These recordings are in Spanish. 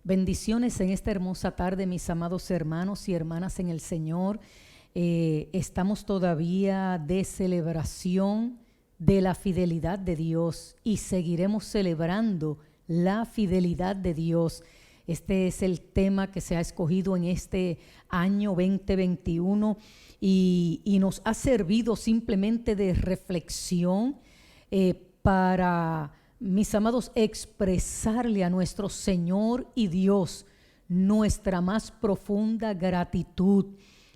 Bendiciones en esta hermosa tarde, mis amados hermanos y hermanas en el Señor. Estamos todavía de celebración de la fidelidad de Dios y seguiremos celebrando la fidelidad de Dios. Este es el tema que se ha escogido en este año 2021 y nos ha servido simplemente de reflexión para, mis amados, expresarle a nuestro Señor y Dios nuestra más profunda gratitud.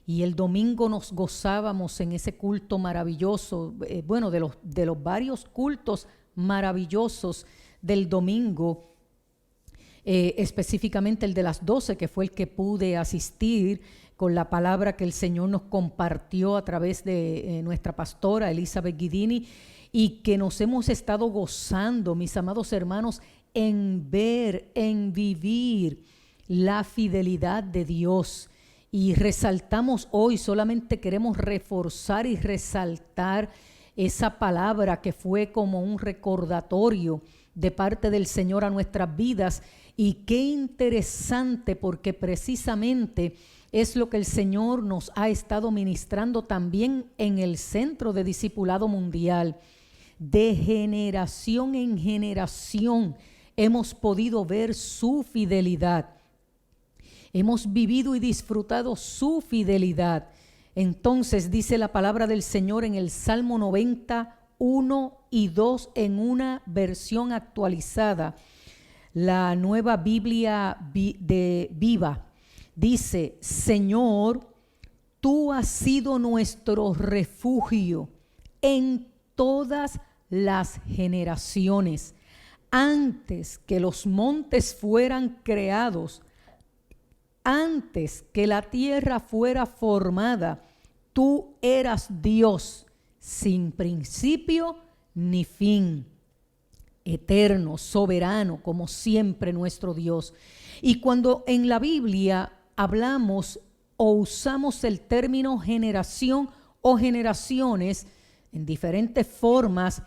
Y el domingo nos gozábamos en ese culto maravilloso, de los varios cultos maravillosos del domingo, específicamente el de las 12, que fue el que pude asistir con la palabra que el Señor nos compartió a través de nuestra pastora Elizabeth Guidini, y que nos hemos estado gozando, mis amados hermanos, en ver, en vivir la fidelidad de Dios. Y resaltamos hoy, solamente queremos reforzar y resaltar esa palabra que fue como un recordatorio de parte del Señor a nuestras vidas. Y qué interesante, porque precisamente es lo que el Señor nos ha estado ministrando también en el Centro de Discipulado Mundial. De generación en generación hemos podido ver su fidelidad. Hemos vivido y disfrutado su fidelidad. Entonces dice la palabra del Señor en el Salmo 90, 1 y 2 en una versión actualizada, la Nueva Biblia de Viva. Dice: Señor, tú has sido nuestro refugio en todas las generaciones. Antes que los montes fueran creados, antes que la tierra fuera formada, tú eras Dios, sin principio ni fin, eterno, soberano, como siempre nuestro Dios. Y cuando en la Biblia hablamos o usamos el término generación o generaciones en diferentes formas,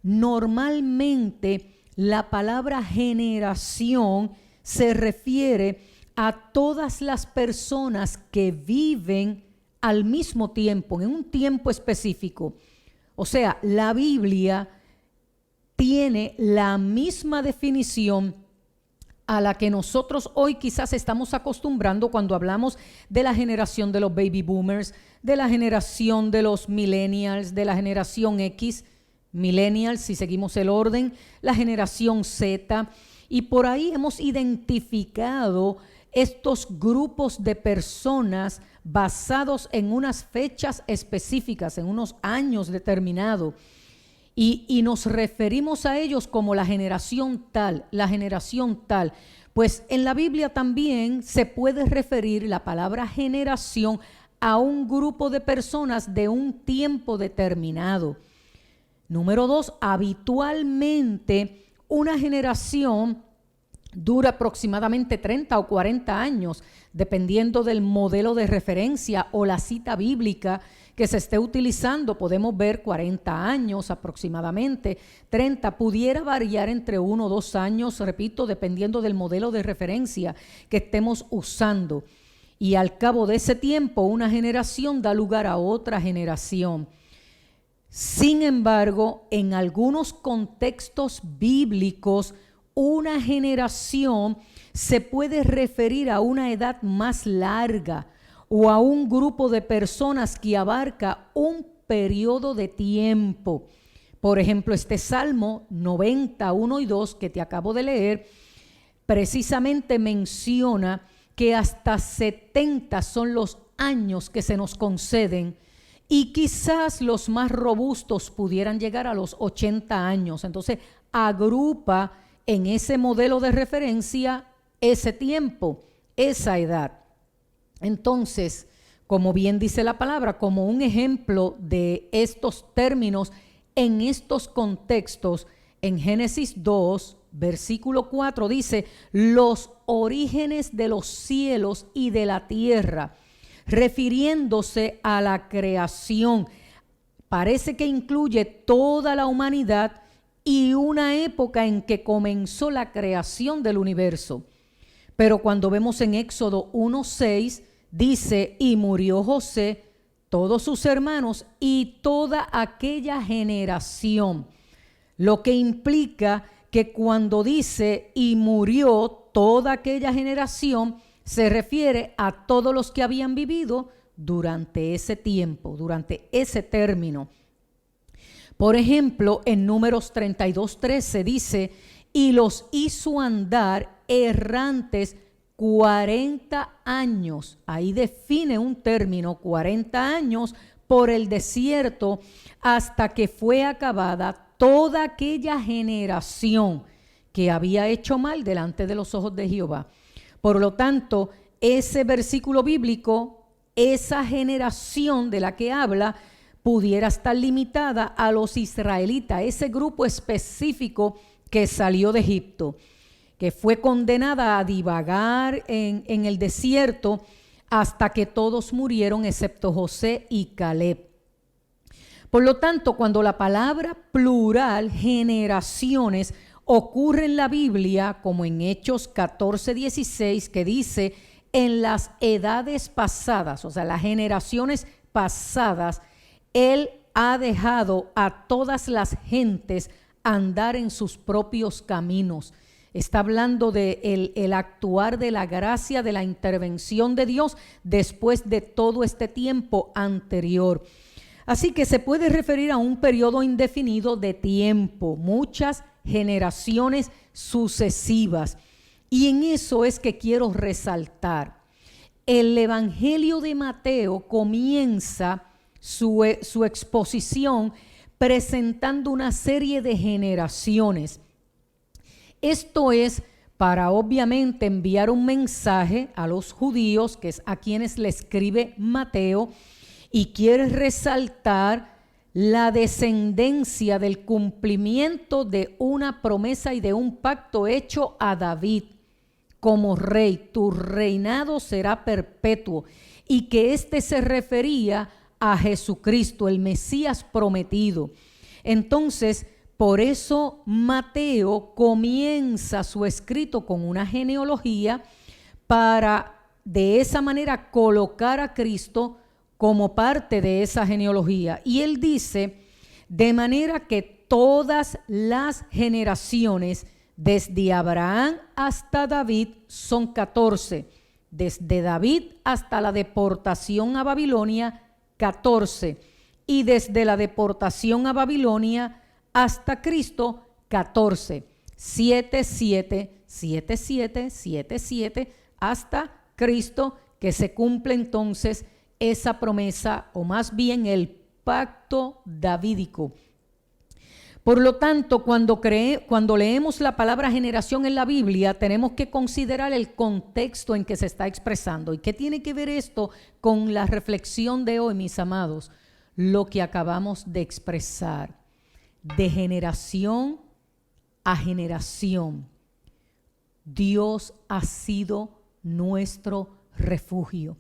normalmente la palabra generación se refiere a todas las personas que viven al mismo tiempo, en un tiempo específico. O sea, la Biblia tiene la misma definición a la que nosotros hoy quizás estamos acostumbrando cuando hablamos de la generación de los baby boomers, de la generación de los millennials, de la generación X, millennials si seguimos el orden, la generación Z, y por ahí hemos identificado estos grupos de personas basados en unas fechas específicas, en unos años determinados. Y nos referimos a ellos como la generación tal, la generación tal. Pues en la Biblia también se puede referir la palabra generación a un grupo de personas de un tiempo determinado. Número 2, habitualmente una generación dura aproximadamente 30 o 40 años, dependiendo del modelo de referencia o la cita bíblica que se esté utilizando. Podemos ver 40 años aproximadamente, 30, pudiera variar entre 1 o 2 años, repito, dependiendo del modelo de referencia que estemos usando. Y al cabo de ese tiempo, una generación da lugar a otra generación. Sin embargo, en algunos contextos bíblicos, una generación se puede referir a una edad más larga o a un grupo de personas que abarca un periodo de tiempo. Por ejemplo, este Salmo 90, 1 y 2 que te acabo de leer, precisamente menciona que hasta 70 son los años que se nos conceden, y quizás los más robustos pudieran llegar a los 80 años. Entonces, agrupa en ese modelo de referencia ese tiempo, esa edad. Entonces, como bien dice la palabra, como un ejemplo de estos términos en estos contextos, en Génesis 2, versículo 4 dice: los orígenes de los cielos y de la tierra, refiriéndose a la creación. Parece que incluye toda la humanidad y una época en que comenzó la creación del universo. Pero cuando vemos en Éxodo 1:6, dice, y murió José, todos sus hermanos y toda aquella generación. Lo que implica que cuando dice, y murió toda aquella generación, se refiere a todos los que habían vivido durante ese tiempo, durante ese término. Por ejemplo, en Números 32:13 dice, y los hizo andar errantes 40 años. Ahí define un término, 40 años por el desierto, hasta que fue acabada toda aquella generación que había hecho mal delante de los ojos de Jehová. Por lo tanto, ese versículo bíblico, esa generación de la que habla, pudiera estar limitada a los israelitas, ese grupo específico que salió de Egipto, que fue condenada a divagar en el desierto hasta que todos murieron excepto José y Caleb. Por lo tanto, cuando la palabra plural, generaciones, ocurre en la Biblia, como en Hechos 14:16, que dice, en las edades pasadas, o sea, las generaciones pasadas, Él ha dejado a todas las gentes andar en sus propios caminos. Está hablando de el actuar de la gracia, de la intervención de Dios después de todo este tiempo anterior. Así que se puede referir a un periodo indefinido de tiempo, muchas generaciones sucesivas. Y en eso es que quiero resaltar. El Evangelio de Mateo comienza su exposición presentando una serie de generaciones. Esto es para obviamente enviar un mensaje a los judíos, que es a quienes le escribe Mateo, y quiere resaltar la descendencia del cumplimiento de una promesa y de un pacto hecho a David como rey. Tu reinado será perpetuo, y que este se refería a Jesucristo, el Mesías prometido. Entonces, por eso Mateo comienza su escrito con una genealogía para de esa manera colocar a Cristo como parte de esa genealogía. Y él dice, de manera que todas las generaciones desde Abraham hasta David son 14, desde David hasta la deportación a Babilonia 14, y desde la deportación a Babilonia hasta Cristo 14, 7, 7, 7, 7, 7, 7, hasta Cristo, que se cumple entonces esa promesa, o más bien el pacto davídico. Por lo tanto, cuando leemos la palabra generación en la Biblia, tenemos que considerar el contexto en que se está expresando. ¿Y qué tiene que ver esto con la reflexión de hoy, mis amados? Lo que acabamos de expresar. De generación a generación, Dios ha sido nuestro refugio.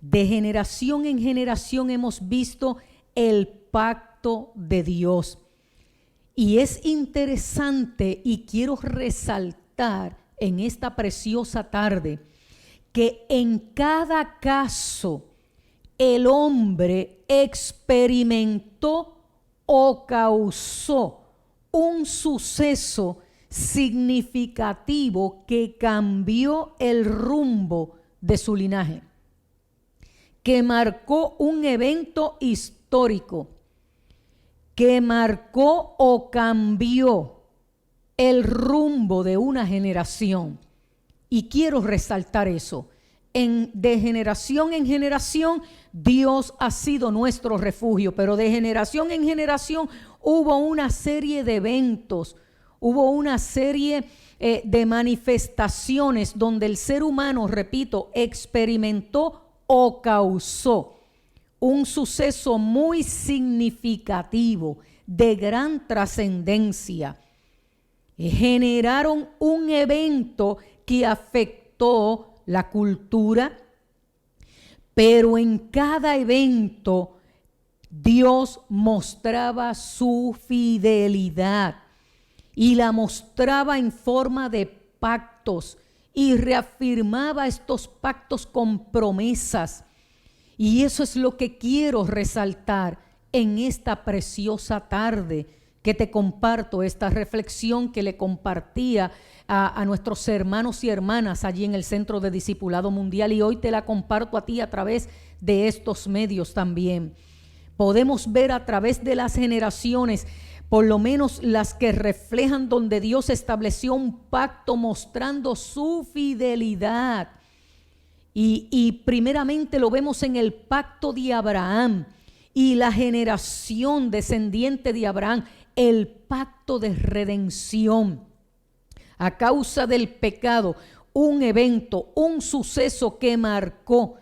De generación en generación hemos visto el pacto de Dios. Y es interesante, y quiero resaltar en esta preciosa tarde, que en cada caso el hombre experimentó o causó un suceso significativo que cambió el rumbo de su linaje, que marcó un evento histórico, que marcó o cambió el rumbo de una generación. Y quiero resaltar eso. De generación en generación, Dios ha sido nuestro refugio, pero de generación en generación hubo una serie de eventos, hubo una serie de manifestaciones donde el ser humano, repito, experimentó o causó un suceso muy significativo, de gran trascendencia. Generaron un evento que afectó la cultura, pero en cada evento Dios mostraba su fidelidad y la mostraba en forma de pactos y reafirmaba estos pactos con promesas. Y eso es lo que quiero resaltar en esta preciosa tarde que te comparto, esta reflexión que le compartía a nuestros hermanos y hermanas allí en el Centro de Discipulado Mundial, y hoy te la comparto a ti a través de estos medios también. Podemos ver a través de las generaciones, por lo menos las que reflejan donde Dios estableció un pacto mostrando su fidelidad. Y primeramente lo vemos en el pacto de Abraham y la generación descendiente de Abraham, el pacto de redención. A causa del pecado, un evento, un suceso que marcó,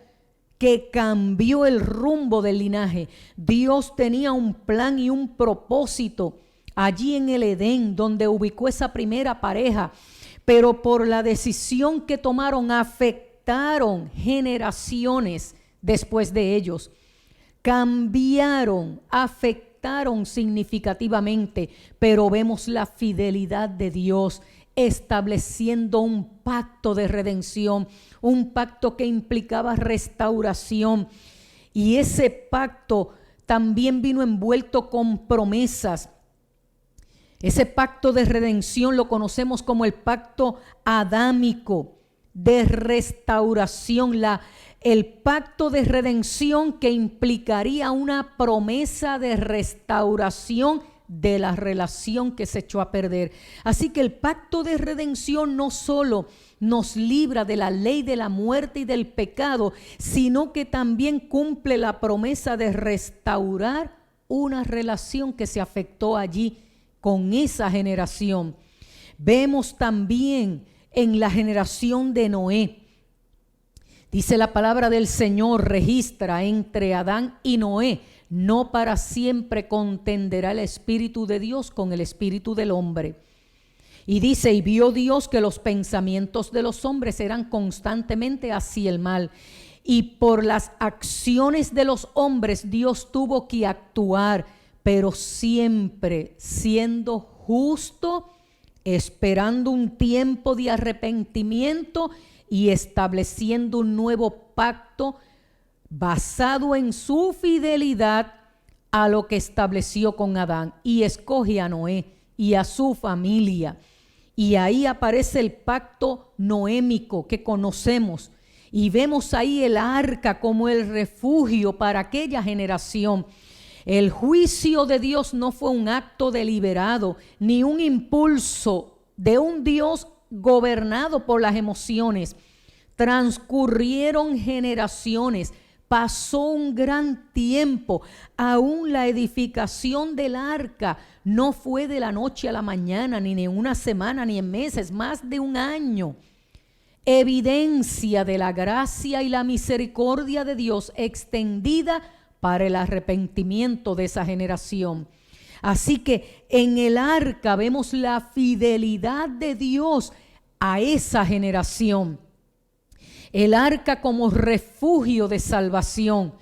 que cambió el rumbo del linaje. Dios tenía un plan y un propósito allí en el Edén, donde ubicó esa primera pareja, pero por la decisión que tomaron afectaron generaciones después de ellos. Cambiaron, afectaron significativamente, pero vemos la fidelidad de Dios estableciendo un pacto de redención, un pacto que implicaba restauración. Y ese pacto también vino envuelto con promesas. Ese pacto de redención lo conocemos como el pacto adámico de restauración, el pacto de redención que implicaría una promesa de restauración de la relación que se echó a perder. Así que el pacto de redención no solo nos libra de la ley de la muerte y del pecado, sino que también cumple la promesa de restaurar una relación que se afectó allí con esa generación. Vemos también en la generación de Noé. Dice la palabra del Señor, registra entre Adán y Noé, no para siempre contenderá el Espíritu de Dios con el Espíritu del hombre. Y dice, y vio Dios que los pensamientos de los hombres eran constantemente hacia el mal. Y por las acciones de los hombres Dios tuvo que actuar, pero siempre siendo justo, esperando un tiempo de arrepentimiento y estableciendo un nuevo pacto basado en su fidelidad a lo que estableció con Adán, y escoge a Noé y a su familia. Y ahí aparece el pacto noémico que conocemos, y vemos ahí el arca como el refugio para aquella generación. El juicio de Dios no fue un acto deliberado, ni un impulso de un Dios gobernado por las emociones. Transcurrieron generaciones, pasó un gran tiempo. Aún la edificación del arca no fue de la noche a la mañana, ni en una semana, ni en meses, más de un año. Evidencia de la gracia y la misericordia de Dios extendida para el arrepentimiento de esa generación. Así que en el arca vemos la fidelidad de Dios a esa generación. El arca como refugio de salvación.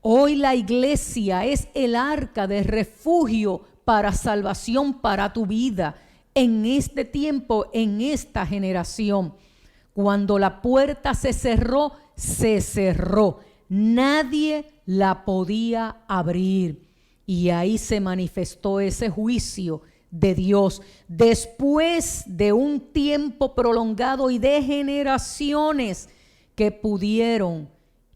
Hoy la iglesia es el arca de refugio para salvación para tu vida en este tiempo, en esta generación. Cuando la puerta se cerró, se cerró. Nadie la podía abrir. Y ahí se manifestó ese juicio de Dios. Después de un tiempo prolongado y de generaciones que pudieron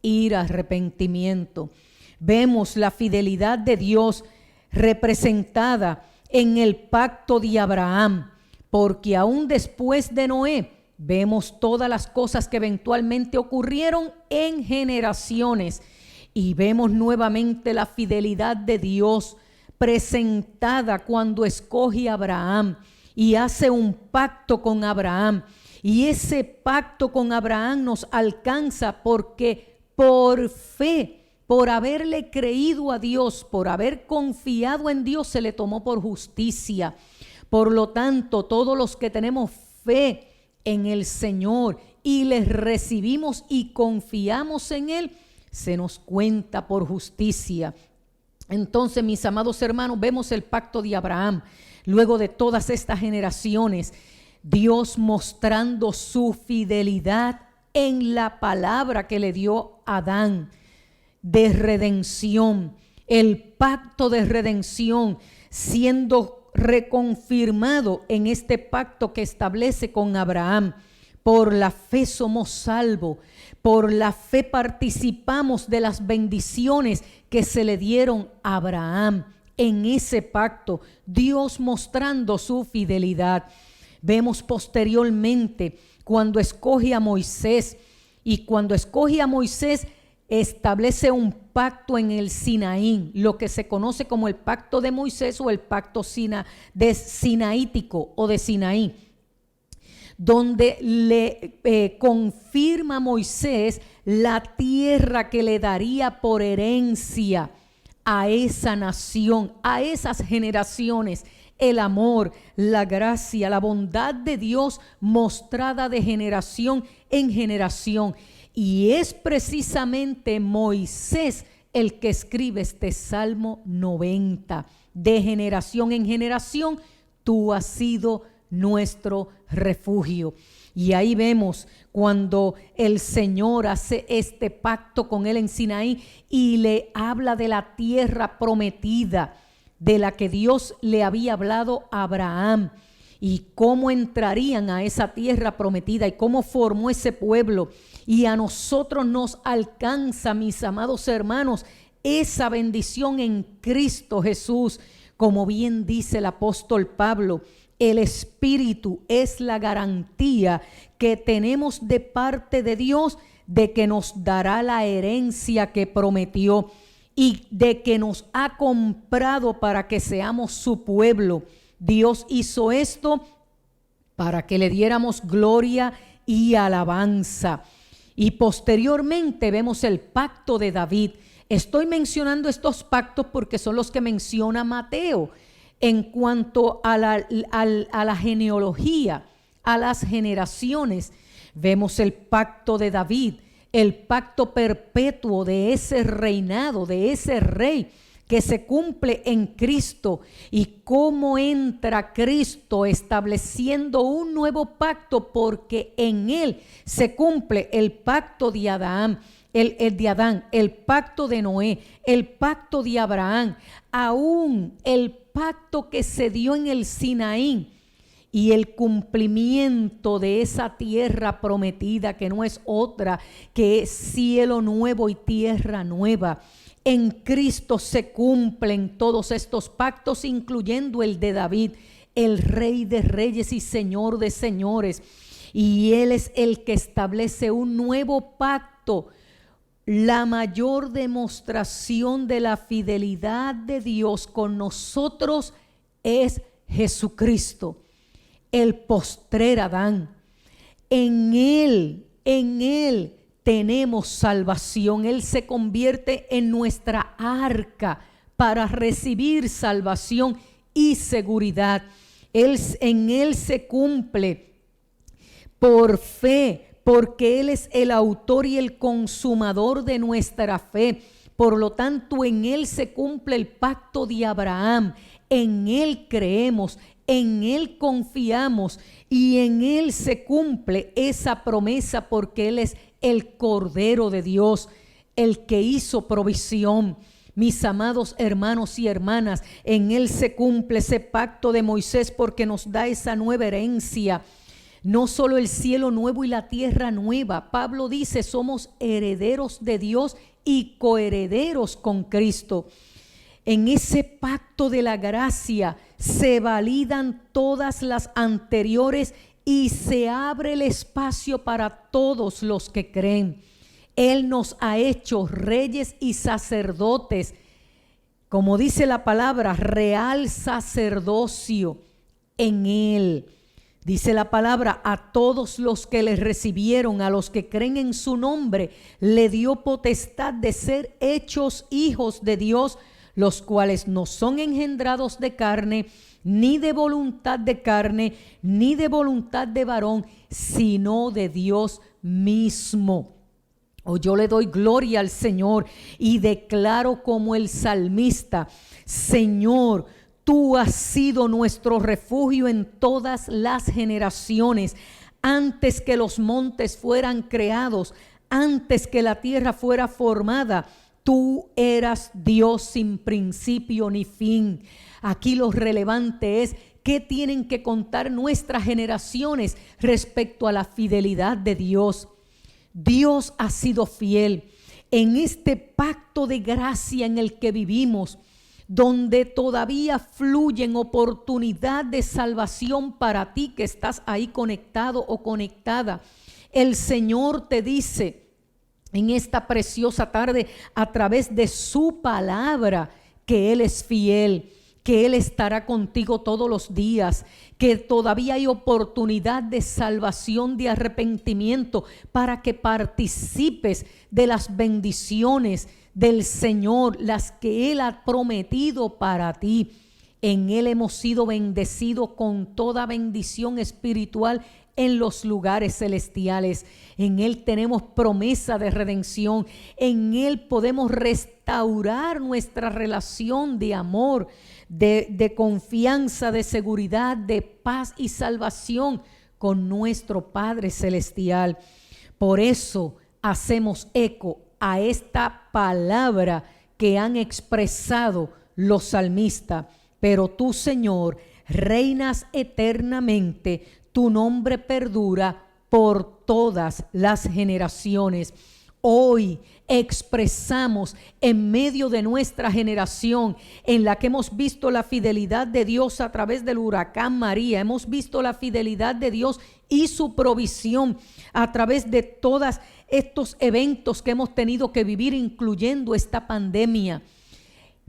ir a arrepentimiento. Vemos la fidelidad de Dios representada en el pacto de Abraham, porque aún después de Noé, vemos todas las cosas que eventualmente ocurrieron en generaciones, y vemos nuevamente la fidelidad de Dios presentada cuando escoge a Abraham y hace un pacto con Abraham. Y ese pacto con Abraham nos alcanza porque por fe, por haberle creído a Dios, por haber confiado en Dios, se le tomó por justicia. Por lo tanto, todos los que tenemos fe en el Señor y les recibimos y confiamos en Él, se nos cuenta por justicia. Entonces, mis amados hermanos, vemos el pacto de Abraham. Luego de todas estas generaciones, Dios mostrando su fidelidad en la palabra que le dio a Adán de redención, el pacto de redención siendo reconfirmado en este pacto que establece con Abraham. Por la fe somos salvos, por la fe participamos de las bendiciones que se le dieron a Abraham en ese pacto, Dios mostrando su fidelidad. Vemos posteriormente cuando escoge a Moisés, y cuando escoge a Moisés establece un pacto en el Sinaí, lo que se conoce como el pacto de Moisés o el pacto sinaítico o de Sinaí, donde le confirma a Moisés la tierra que le daría por herencia a esa nación, a esas generaciones. El amor, la gracia, la bondad de Dios mostrada de generación en generación. Y es precisamente Moisés el que escribe este Salmo 90. De generación en generación, tú has sido nuestro refugio. Y ahí vemos cuando el Señor hace este pacto con él en Sinaí y le habla de la tierra prometida de la que Dios le había hablado a Abraham y cómo entrarían a esa tierra prometida y cómo formó ese pueblo. Y a nosotros nos alcanza, mis amados hermanos, esa bendición en Cristo Jesús. Como bien dice el apóstol Pablo, el Espíritu es la garantía que tenemos de parte de Dios de que nos dará la herencia que prometió y de que nos ha comprado para que seamos su pueblo. Dios hizo esto para que le diéramos gloria y alabanza. Y posteriormente vemos el pacto de David. Estoy mencionando estos pactos porque son los que menciona Mateo. En cuanto a la genealogía, a las generaciones, vemos el pacto de David, el pacto perpetuo de ese reinado, de ese rey que se cumple en Cristo, y cómo entra Cristo estableciendo un nuevo pacto, porque en él se cumple el pacto de Adán, el pacto de Noé, el pacto de Abraham, aún el pacto que se dio en el Sinaí y el cumplimiento de esa tierra prometida que no es otra que es cielo nuevo y tierra nueva. En Cristo se cumplen todos estos pactos, incluyendo el de David, el Rey de Reyes y Señor de Señores. Y Él es el que establece un nuevo pacto. La mayor demostración de la fidelidad de Dios con nosotros es Jesucristo, el postrer Adán. En Él tenemos salvación. Él se convierte en nuestra arca para recibir salvación y seguridad. En Él se cumple por fe, porque Él es el autor y el consumador de nuestra fe. Por lo tanto, en Él se cumple el pacto de Abraham. En Él creemos, en Él confiamos y en Él se cumple esa promesa, porque Él es el Cordero de Dios, el que hizo provisión. Mis amados hermanos y hermanas, en Él se cumple ese pacto de Moisés, porque nos da esa nueva herencia. No solo el cielo nuevo y la tierra nueva. Pablo dice, somos herederos de Dios y coherederos con Cristo. En ese pacto de la gracia se validan todas las anteriores y se abre el espacio para todos los que creen. Él nos ha hecho reyes y sacerdotes, como dice la palabra, real sacerdocio en Él. Dice la palabra, a todos los que le recibieron, a los que creen en su nombre, le dio potestad de ser hechos hijos de Dios, los cuales no son engendrados de carne, ni de voluntad de carne, ni de voluntad de varón, sino de Dios mismo. Yo le doy gloria al Señor y declaro como el salmista, Señor, Tú has sido nuestro refugio en todas las generaciones. Antes que los montes fueran creados, antes que la tierra fuera formada, tú eras Dios sin principio ni fin. Aquí lo relevante es qué tienen que contar nuestras generaciones respecto a la fidelidad de Dios. Dios ha sido fiel en este pacto de gracia en el que vivimos, donde todavía fluyen oportunidad de salvación para ti que estás ahí conectado o conectada. El Señor te dice en esta preciosa tarde a través de su palabra que Él es fiel, que Él estará contigo todos los días, que todavía hay oportunidad de salvación, de arrepentimiento, para que participes de las bendiciones del Señor, las que Él ha prometido para ti. En Él hemos sido bendecidos con toda bendición espiritual en los lugares celestiales. En Él tenemos promesa de redención. En Él podemos restaurar nuestra relación de amor, de confianza, de seguridad, de paz y salvación con nuestro Padre Celestial. Por eso hacemos eco a esta palabra que han expresado los salmistas. Pero tú, Señor, reinas eternamente, tu nombre perdura por todas las generaciones. Hoy expresamos en medio de nuestra generación en la que hemos visto la fidelidad de Dios a través del huracán María, hemos visto la fidelidad de Dios y su provisión a través de todos estos eventos que hemos tenido que vivir, incluyendo esta pandemia.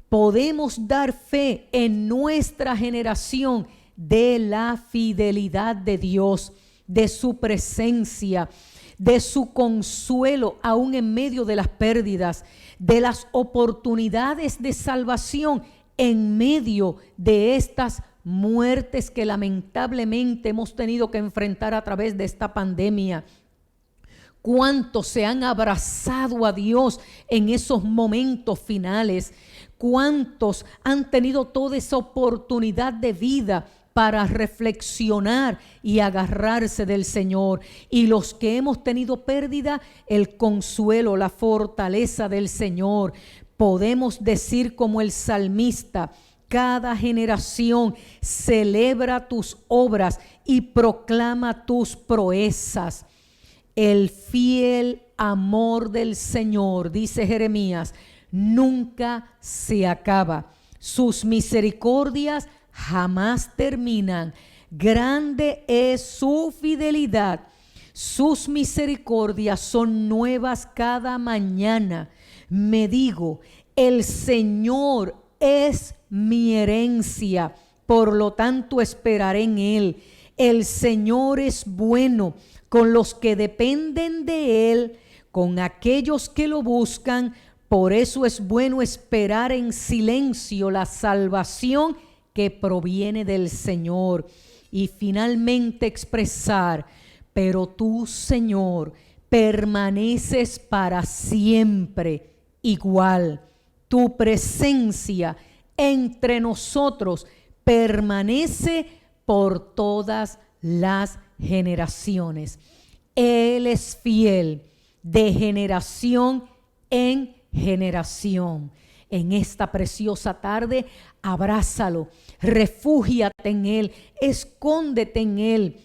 Podemos dar fe en nuestra generación de la fidelidad de Dios, de su presencia, de su consuelo aún en medio de las pérdidas, de las oportunidades de salvación en medio de estas muertes que lamentablemente hemos tenido que enfrentar a través de esta pandemia. ¿Cuántos se han abrazado a Dios en esos momentos finales? ¿Cuántos han tenido toda esa oportunidad de vida para reflexionar y agarrarse del Señor? Y los que hemos tenido pérdida, el consuelo, la fortaleza del Señor. Podemos decir como el salmista: cada generación celebra tus obras y proclama tus proezas. El fiel amor del Señor, dice Jeremías, nunca se acaba. Sus misericordias jamás terminan. Grande es su fidelidad. Sus misericordias son nuevas cada mañana. Me digo, el Señor es mi herencia, por lo tanto esperaré en Él. El Señor es bueno con los que dependen de Él, con aquellos que lo buscan. Por eso es bueno esperar en silencio la salvación que proviene del Señor. Y finalmente expresar: pero tú, Señor, permaneces para siempre igual. Tu presencia entre nosotros permanece por todas las generaciones. Él es fiel de generación en generación. En esta preciosa tarde, abrázalo, refúgiate en Él, escóndete en Él.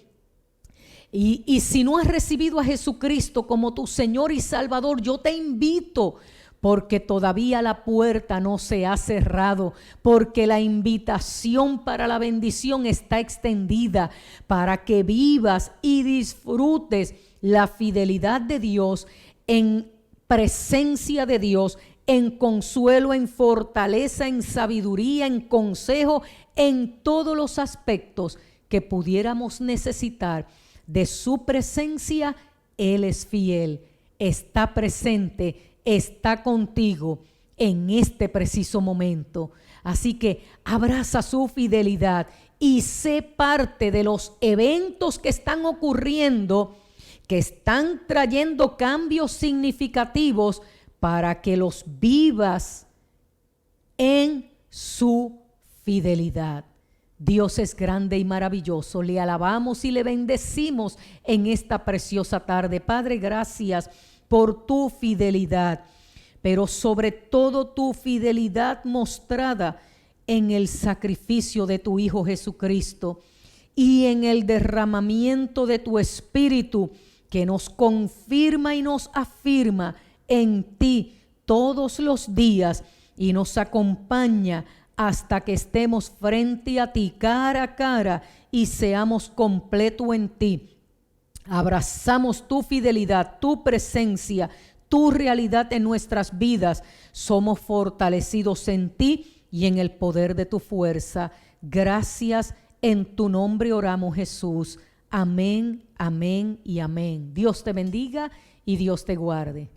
Y si no has recibido a Jesucristo como tu Señor y Salvador, yo te invito, porque todavía la puerta no se ha cerrado, porque la invitación para la bendición está extendida, para que vivas y disfrutes la fidelidad de Dios, en presencia de Dios, en consuelo, en fortaleza, en sabiduría, en consejo, en todos los aspectos que pudiéramos necesitar de su presencia. Él es fiel, está presente, está contigo en este preciso momento. Así que abraza su fidelidad y sé parte de los eventos que están ocurriendo, que están trayendo cambios significativos para que los vivas en su fidelidad. Dios es grande y maravilloso. Le alabamos y le bendecimos en esta preciosa tarde. Padre, gracias por tu fidelidad, pero sobre todo tu fidelidad mostrada en el sacrificio de tu Hijo Jesucristo y en el derramamiento de tu Espíritu, que nos confirma y nos afirma en ti todos los días y nos acompaña hasta que estemos frente a ti, cara a cara, y seamos completos en ti. Abrazamos tu fidelidad, tu presencia, tu realidad en nuestras vidas. Somos fortalecidos en ti y en el poder de tu fuerza. Gracias, en tu nombre oramos, Jesús. Amén, amén y amén. Dios te bendiga y Dios te guarde.